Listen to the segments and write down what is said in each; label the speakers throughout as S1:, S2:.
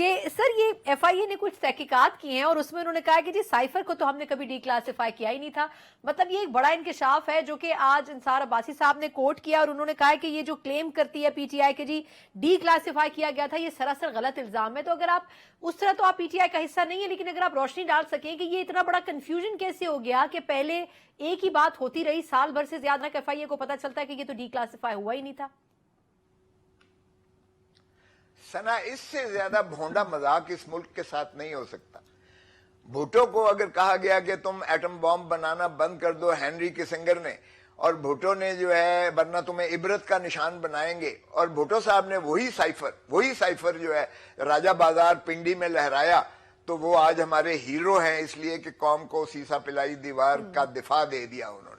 S1: کہ سر یہ ایف آئی اے نے کچھ تحقیقات کی ہیں اور اس میں انہوں نے کہا کہ جی سائفر کو تو ہم نے کبھی ڈی کلاسیفائی کیا ہی نہیں تھا. مطلب یہ ایک بڑا انکشاف ہے جو کہ آج انصار عباسی صاحب نے کوٹ کیا اور انہوں نے کہا کہ یہ جو کلیم کرتی ہے پی ٹی آئی کہ جی ڈی کلاسیفائی کیا گیا تھا یہ سراسر غلط الزام ہے. تو اگر آپ اس طرح تو آپ پی ٹی آئی کا حصہ نہیں ہے لیکن اگر آپ روشنی ڈال سکیں کہ یہ اتنا بڑا کنفیوژن کیسے ہو گیا کہ پہلے ایک ہی بات ہوتی رہی سال بھر سے زیادہ تک ایف آئی اے کو پتا چلتا ہے کہ یہ تو ڈی کلاسیفائی ہوا ہی نہیں تھا.
S2: سنا اس سے زیادہ بھونڈا مذاق اس ملک کے ساتھ نہیں ہو سکتا. بھٹو کو اگر کہا گیا کہ تم ایٹم بام بنانا بند کر دو ہینری کسنگر نے، اور بھٹو نے جو ہے ورنہ تمہیں عبرت کا نشان بنائیں گے، اور بھٹو صاحب نے وہی سائفر جو ہے راجہ بازار پنڈی میں لہرایا، تو وہ آج ہمارے ہیرو ہیں اس لیے کہ قوم کو سیسا پلائی دیوار کا دفاع دے دیا انہوں نے.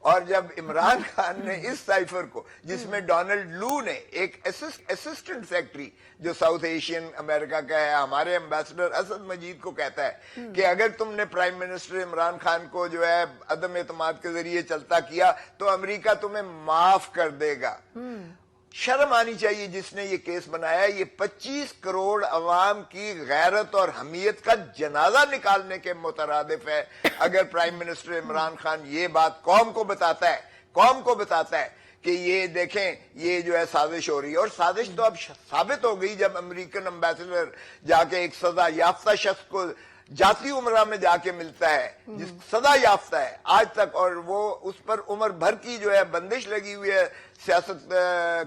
S2: اور جب عمران خان نے اس سائفر کو، جس میں ڈونلڈ لو نے ایک اسسٹنٹ سیکرٹری جو ساؤتھ ایشین امریکہ کا ہے، ہمارے امبیسڈر اسد مجید کو کہتا ہے کہ اگر تم نے پرائم منسٹر عمران خان کو جو ہے عدم اعتماد کے ذریعے چلتا کیا تو امریکہ تمہیں معاف کر دے گا. شرم آنی چاہیے جس نے یہ کیس بنایا. یہ 25 کروڑ عوام کی غیرت اور حمیت کا جنازہ نکالنے کے مترادف ہے اگر پرائم منسٹر عمران خان یہ بات قوم کو بتاتا ہے کہ یہ دیکھیں یہ جو ہے سازش ہو رہی ہے. اور سازش تو اب ثابت ہو گئی جب امریکن امبیسڈر جا کے ایک سزا یافتہ شخص کو جاتی عمرہ میں جا کے ملتا ہے جس سزا یافتہ ہے آج تک، اور وہ اس پر عمر بھر کی جو ہے بندش لگی ہوئی ہے سیاست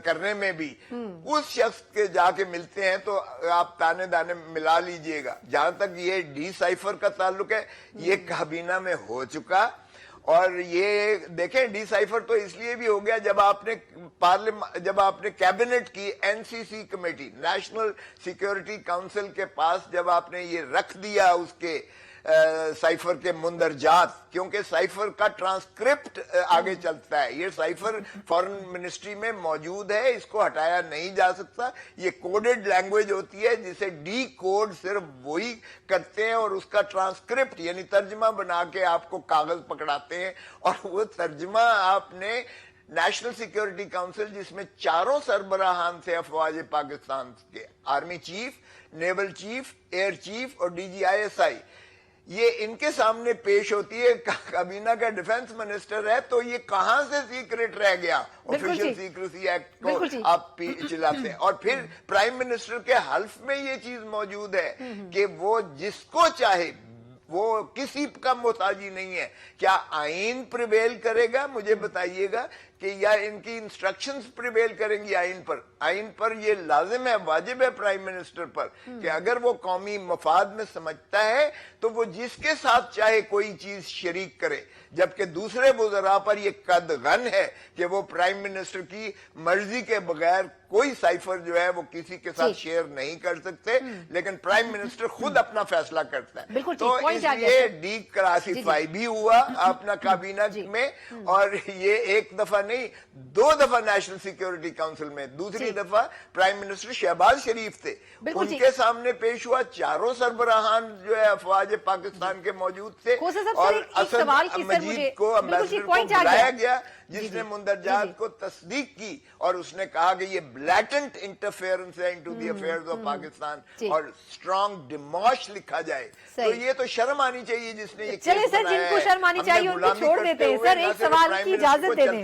S2: کرنے میں بھی، اس شخص کے جا کے ملتے ہیں تو آپ تانے دانے ملا لیجئے گا. جہاں تک یہ ڈی سائفر کا تعلق ہے یہ کابینہ میں ہو چکا. اور یہ دیکھیں ڈی سائفر تو اس لیے بھی ہو گیا جب آپ نے کیبنٹ کی این سی سی کمیٹی نیشنل سیکیورٹی کاؤنسل کے پاس جب آپ نے یہ رکھ دیا اس کے سائفر کے مندرجات، کیونکہ سائفر کا ٹرانسکرپٹ آگے چلتا ہے. یہ سائفر فارن منسٹری میں موجود ہے، اس کو ہٹایا نہیں جا سکتا. یہ کوڈڈ لینگویج ہوتی ہے جسے ڈی کوڈ صرف وہی کرتے ہیں اور اس کا ٹرانسکرپٹ یعنی ترجمہ بنا کے آپ کو کاغذ پکڑاتے ہیں. اور وہ ترجمہ آپ نے نیشنل سیکیورٹی کاؤنسل جس میں 4 سربراہان تھے افواج پاکستان کے، army chief, naval chief, air chief اور D G I S I, یہ ان کے سامنے پیش ہوتی ہے. کابینہ کا ڈیفنس منسٹر ہے تو یہ کہاں سے سیکرٹ رہ گیا؟ آفیشل سیکریسی ایکٹ کو آپ چلاتے ہیں. اور پھر پرائم منسٹر کے حلف میں یہ چیز موجود ہے کہ وہ جس کو چاہے، وہ کسی کا محتاجی نہیں ہے. کیا آئین پریویل کرے گا؟ مجھے بتائیے گا کہ یا ان کی انسٹرکشنز پریویل کریں گی آئین پر یہ لازم ہے، واجب ہے پرائم منسٹر پر کہ اگر وہ قومی مفاد میں سمجھتا ہے تو وہ جس کے ساتھ چاہے کوئی چیز شریک کرے. جبکہ دوسرے وزراء پر یہ قدغن ہے کہ وہ پرائم منسٹر کی مرضی کے بغیر کوئی سائفر جو ہے وہ کسی کے ساتھ شیئر نہیں کر سکتے، لیکن پرائم منسٹر خود اپنا فیصلہ کرتا ہے. تو اس لیے ڈی کلاسیفائی بھی ہوا اپنا کابینہ میں، اور یہ ایک دفعہ نہیں 2 دفعہ نیشنل سیکیورٹی کاؤنسل میں. دوسری دفعہ پرائم منسٹر شہباز شریف تھے، ان کے سامنے پیش ہوا. 4 سربراہان جو ہے افواج پاکستان کے موجود تھے اور اسد مجید کو امبیسڈر کو بلایا گیا جس نے مندرجات کو تصدیق کی اور اس نے کہا کہ یہ بلیٹنٹ انٹرفیئرنس ہے into the affairs of Pakistan اور اسٹرانگ ڈیموش لکھا جائے. تو یہ تو شرم آنی چاہیے جس نے یہ
S1: چلے سر، جن کو شرم آنی چاہیے ان کو چھوڑ دیتے ہیں. سر ایک سوال کی اجازت دے دیں.